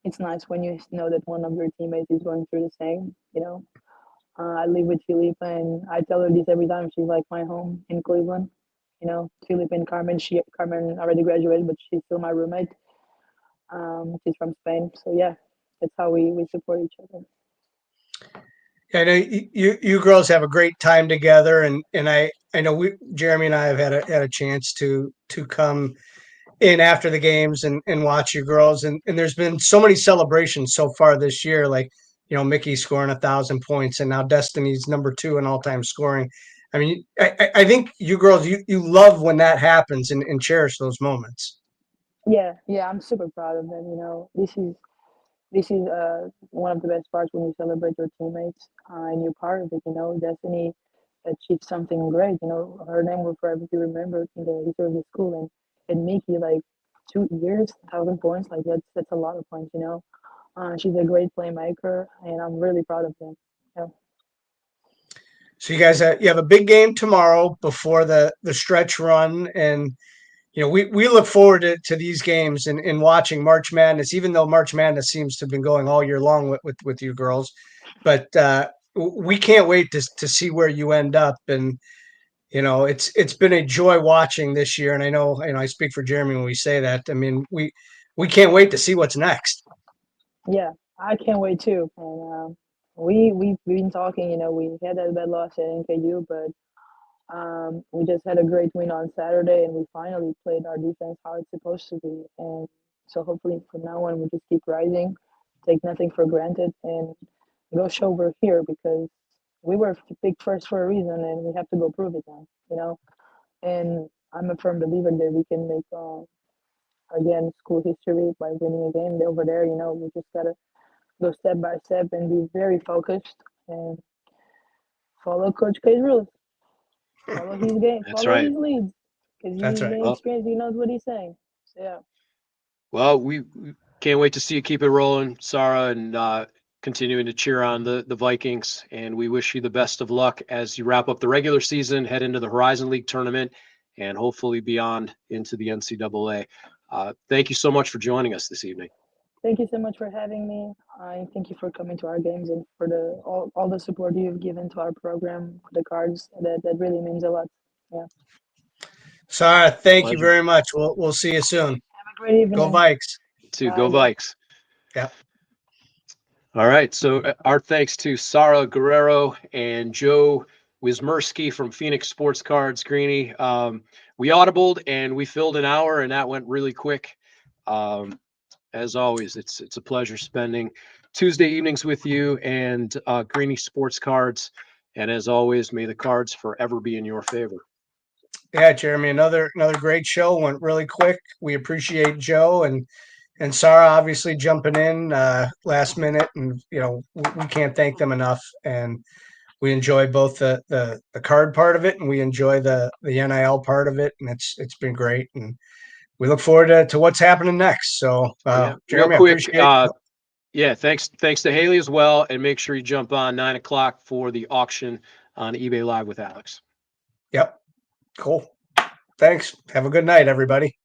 it's nice when you know that one of your teammates is going through the same. You know, I live with Philippe, and I tell her this every time. She's like my home in Cleveland. You know, Philippe and Carmen. Carmen already graduated, but she's still my roommate. She's from Spain, so yeah, that's how we support each other. I know you girls have a great time together, and I know we Jeremy and I have had a chance to come in after the games and watch you girls, and there's been so many celebrations so far this year, like Mickey scoring 1,000 points, and now Destiny's number 2 in all time scoring. I mean, I think you girls you love when that happens and cherish those moments. Yeah, yeah, I'm super proud of them. You know, this is one of the best parts when you celebrate your teammates and you're part of it. You know, Destiny achieved something great. You know, her name will forever be remembered in the history of the school. And Mickey, like 2 years, 1,000 points, like that's a lot of points. You know, she's a great playmaker, and I'm really proud of them. Yeah. So you guys you have a big game tomorrow before the stretch run, and we look forward to these games and watching March Madness, even though March Madness seems to have been going all year long with you girls. But we can't wait to see where you end up. And it's been a joy watching this year. And I know I speak for Jeremy when we say that. I mean, we can't wait to see what's next. Yeah, I can't wait too. And we've been talking. You know, we had that bad loss at NKU, but we just had a great win on Saturday, and we finally played our defense how it's supposed to be. And so hopefully from now on, we just keep rising, take nothing for granted, and go show we're here because we were picked first for a reason, and we have to go prove it now. You know, and I'm a firm believer that we can make again school history by winning a game over there. You know, we just gotta go step by step and be very focused and follow Coach K's rules. Follow his game. That's Follow right. his leads because That's he's right. been Well, experienced. He knows what he's saying. Yeah. well, we can't wait to see you keep it rolling, Sarah, and continuing to cheer on the Vikings. And we wish you the best of luck as you wrap up the regular season, head into the Horizon League tournament, and hopefully beyond into the NCAA. Thank you so much for joining us this evening. Thank you so much for having me. I thank you for coming to our games and for the all the support you've given to our program, the cards. That really means a lot. Yeah. Sarah, thank you Pleasure. very much. We'll see you soon. Have a great evening. Go Vikes. To Bye. go Vikes. Yeah. All right. So our thanks to Sarah Guerrero and Joe Wsymerski from Phoenix Sports Cards, Greenie. We audibled and we filled an hour, and that went really quick. As always, it's a pleasure spending Tuesday evenings with you and Greenie Sports Cards. And as always, may the cards forever be in your favor. Yeah, Jeremy, another great show. Went really quick. We appreciate Joe and Sarah obviously jumping in last minute, and we can't thank them enough. And we enjoy both the card part of it, and we enjoy the NIL part of it, and it's been great. And we look forward to what's happening next. So, Yeah, Jeremy, real quick. I appreciate it. Yeah, thanks to Haley as well, and make sure you jump on 9 o'clock for the auction on eBay Live with Alex. Yep, cool. Thanks. Have a good night, everybody.